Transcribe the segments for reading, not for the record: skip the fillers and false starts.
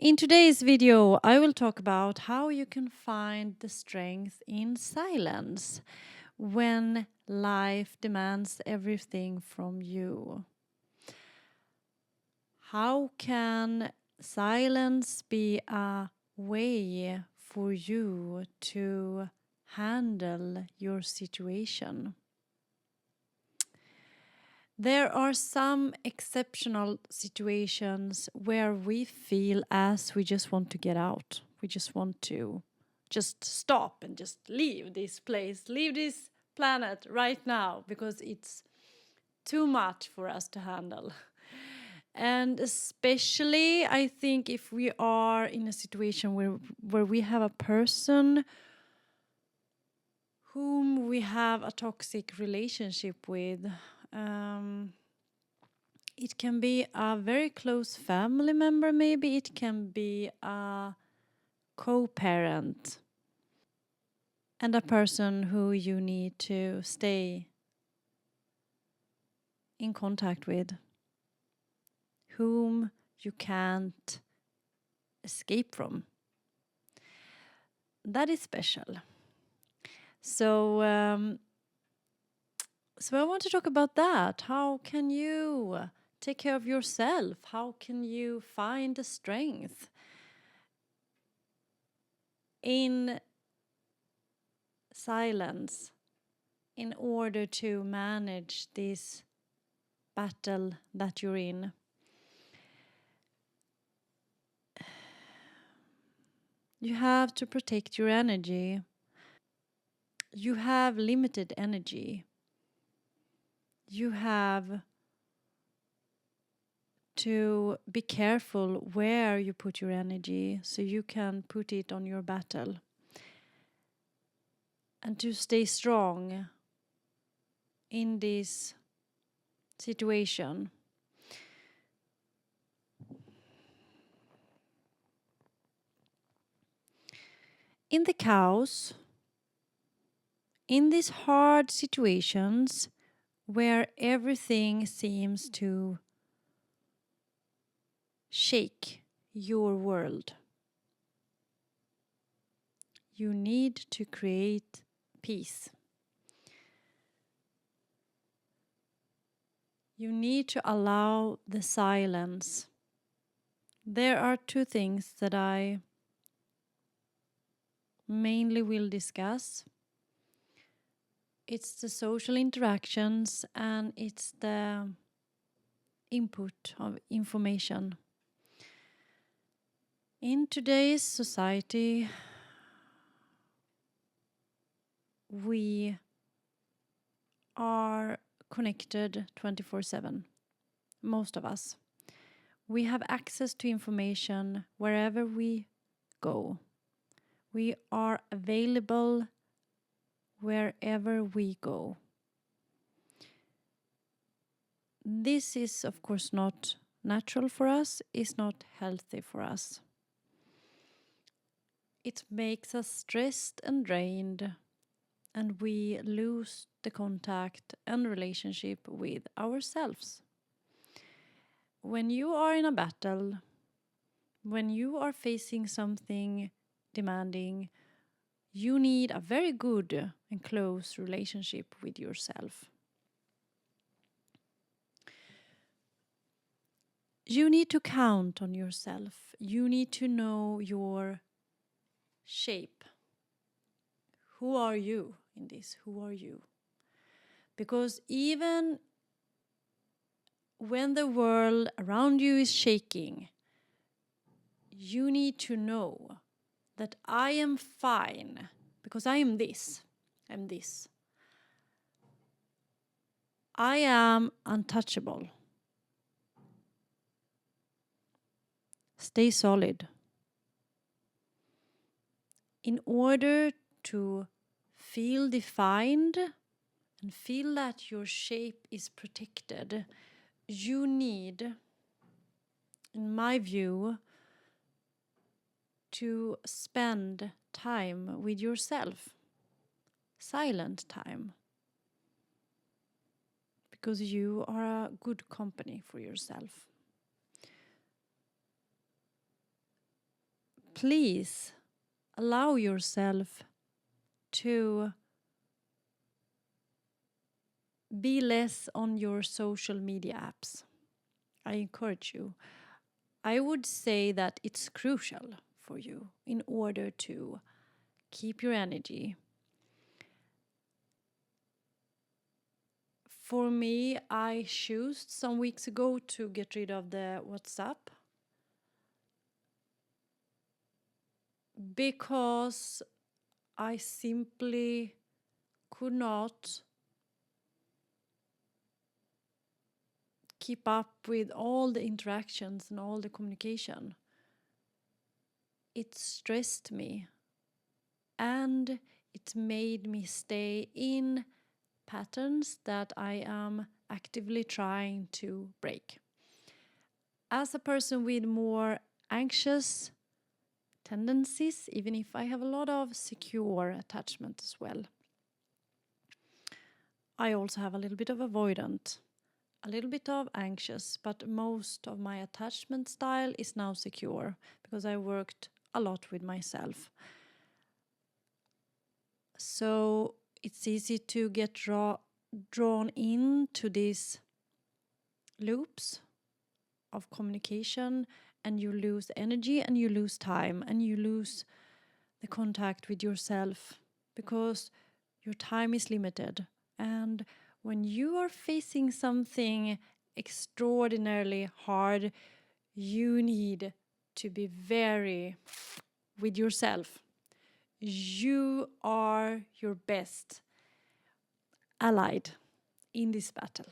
In today's video, I will talk about how you can find the strength in silence when life demands everything from you. How can silence be a way for you to handle your situation? There are some exceptional situations where we feel as we just want to get out. We just want to just stop and just leave this place, leave this planet right now because it's too much for us to handle. And especially, I think if we are in a situation where we have a person whom we have a toxic relationship with, it can be a very close family member, maybe it can be a co-parent and a person who you need to stay in contact with, whom you can't escape from. That is special. So I want to talk about that. How can you take care of yourself? How can you find the strength in silence in order to manage this battle that you're in? You have to protect your energy. You have limited energy. You have to be careful where you put your energy so you can put it on your battle. And to stay strong in this situation. In the chaos, in these hard situations where everything seems to shake your world, you need to create peace. You need to allow the silence. There are two things that I mainly will discuss. It's the social interactions and it's the input of information. In today's society, we are connected 24/7. Most of us. We have access to information wherever we go. We are available wherever we go. This is, of course, not natural for us. It's not healthy for us. It makes us stressed and drained, and we lose the contact and relationship with ourselves. When you are in a battle, when you are facing something demanding, you need a very good and close relationship with yourself. You need to count on yourself. You need to know your shape. Who are you in this? Who are you? Because even when the world around you is shaking, you need to know that I am fine because I am this. I'm this. I am untouchable. Stay solid. In order to feel defined and feel that your shape is protected, you need, in my view, to spend time with yourself. Silent time. Because you are a good company for yourself. please allow yourself to be less on your social media apps. I encourage you. I would say that it's crucial for you in order to keep your energy. For me, I chose some weeks ago to get rid of the WhatsApp because I simply could not keep up with all the interactions and all the communication. It stressed me and it made me stay in patterns that I am actively trying to break. As a person with more anxious tendencies, even if I have a lot of secure attachment as well, I also have a little bit of avoidant, a little bit of anxious, but most of my attachment style is now secure because I worked a lot with myself. So it's easy to get drawn into these loops of communication, and you lose energy and you lose time and you lose the contact with yourself because your time is limited. And when you are facing something extraordinarily hard, you need to be very with yourself. You are your best allied in this battle.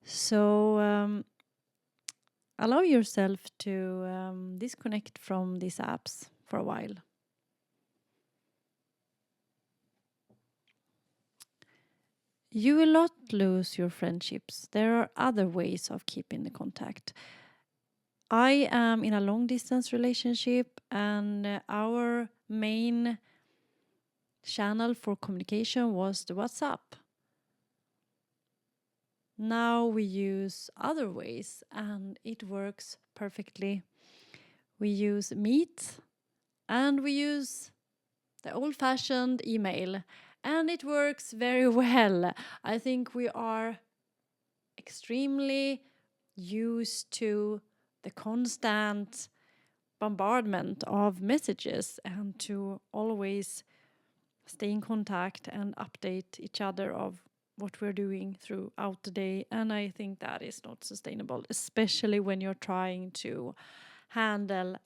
So allow yourself to disconnect from these apps for a while. You will not lose your friendships. There are other ways of keeping the contact. I am in a long distance relationship, and our main channel for communication was the WhatsApp. Now we use other ways and it works perfectly. We use Meet and we use the old-fashioned email, and it works very well. I think we are extremely used to the constant bombardment of messages and to always stay in contact and update each other of what we're doing throughout the day. And I think that is not sustainable, especially when you're trying to handle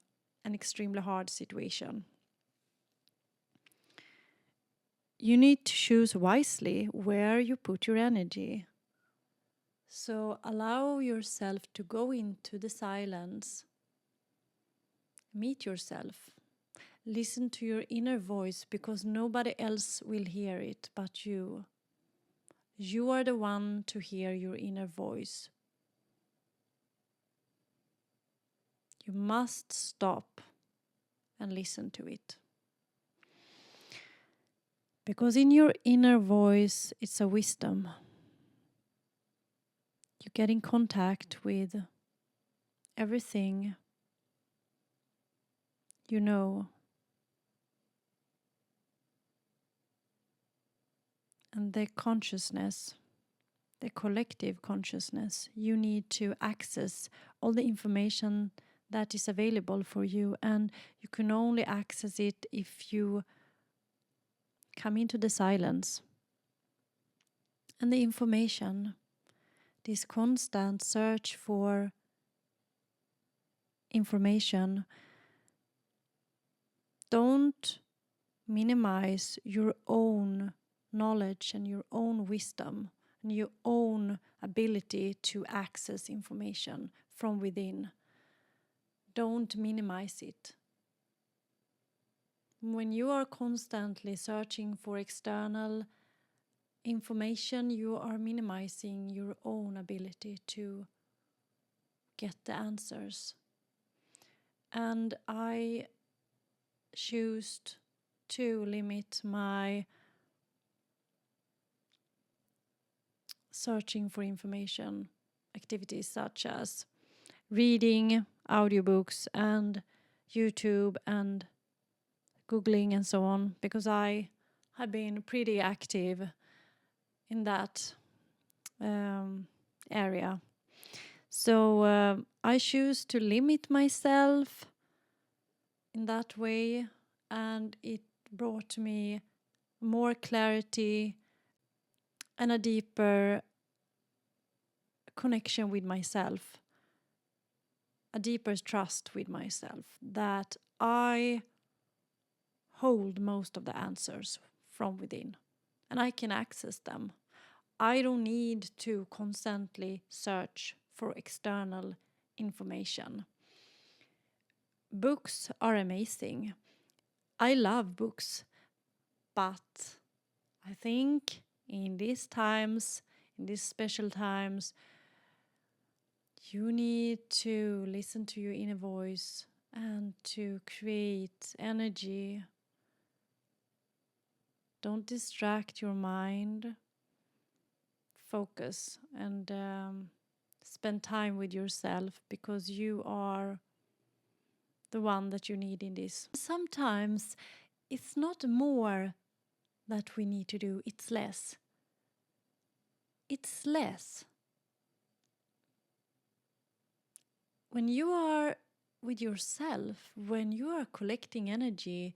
an extremely hard situation. You need to choose wisely where you put your energy. So allow yourself to go into the silence. Meet yourself. Listen to your inner voice because nobody else will hear it but you. You are the one to hear your inner voice. You must stop and listen to it. Because in your inner voice, it's a wisdom. You get in contact with everything you know. And the consciousness, the collective consciousness, you need to access all the information that is available for you. And you can only access it if you come into the silence. And the information, this constant search for information, don't minimize your own knowledge and your own wisdom and your own ability to access information from within. Don't minimize it. When you are constantly searching for external information, you are minimizing your own ability to get the answers. And I choose to limit my searching for information activities such as reading audiobooks and YouTube and Googling and so on, because I have been pretty active in that area. So I choose to limit myself in that way, and it brought me more clarity and a deeper connection with myself, a deeper trust with myself, that I hold most of the answers from within and I can access them. I don't need to constantly search for external information. Books are amazing. I love books, but I think in these times, in these special times, you need to listen to your inner voice and to create energy. Don't distract your mind. Focus and spend time with yourself, because you are the one that you need in this. Sometimes it's not more that we need to do, it's less. It's less. When you are with yourself, when you are collecting energy,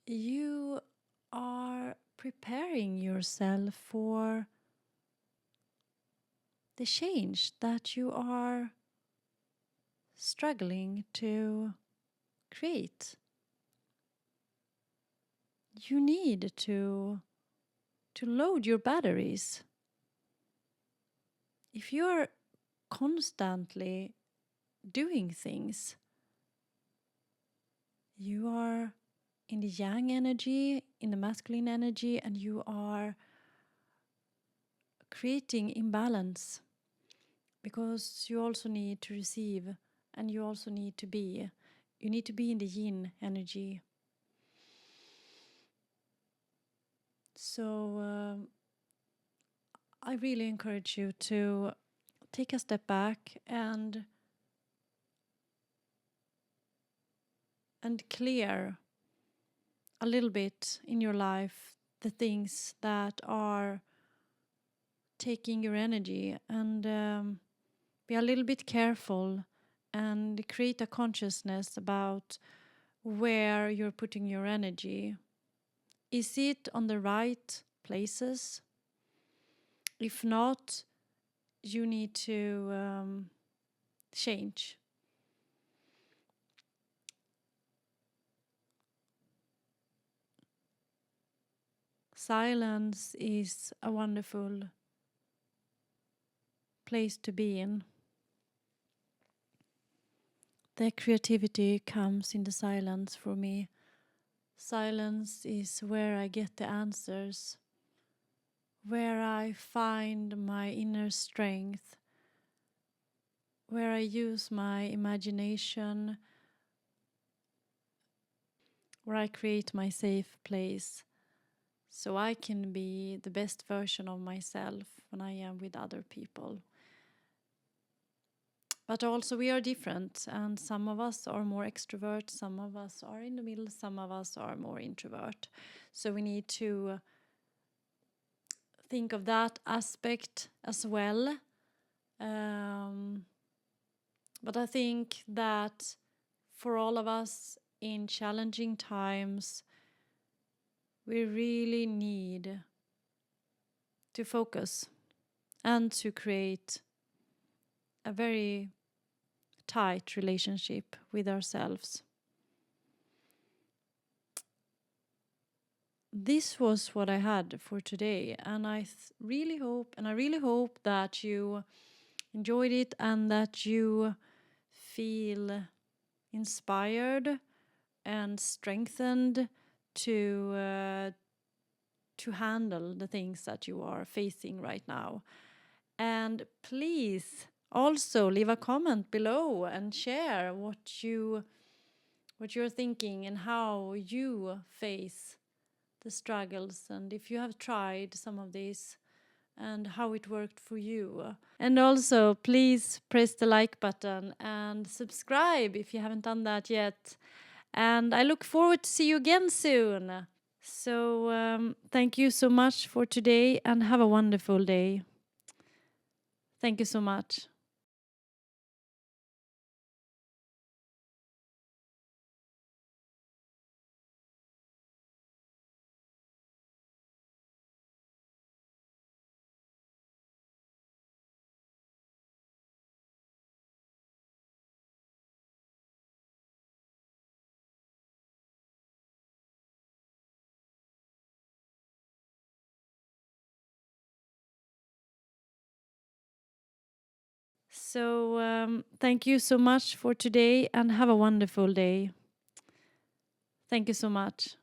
you are preparing yourself for the change that you are struggling to create. You need to load your batteries. If you're constantly doing things, you are in the yang energy, in the masculine energy, and you are creating imbalance, because you also need to receive and you also need to be. You need to be in the yin energy. So I really encourage you to take a step back and clear a little bit in your life the things that are taking your energy, and be a little bit careful and create a consciousness about where you're putting your energy. Is it on the right places? If not, you need to change. Silence is a wonderful place to be in. The creativity comes in the silence for me. Silence is where I get the answers, where I find my inner strength, where I use my imagination, where I create my safe place, so I can be the best version of myself when I am with other people. But also we are different, and some of us are more extrovert, some of us are in the middle, some of us are more introvert. So we need to think of that aspect as well. But I think that for all of us in challenging times, we really need to focus and to create a very tight relationship with ourselves. This was what I had for today, and I really hope that you enjoyed it and that you feel inspired and strengthened to handle the things that you are facing right now. And please also leave a comment below and share what you're thinking and how you face the struggles, and if you have tried some of these, and how it worked for you. And also, please press the like button and subscribe if you haven't done that yet. And I look forward to see you again soon. So thank you so much for today and have a wonderful day. Thank you so much. So thank you so much for today and have a wonderful day. Thank you so much.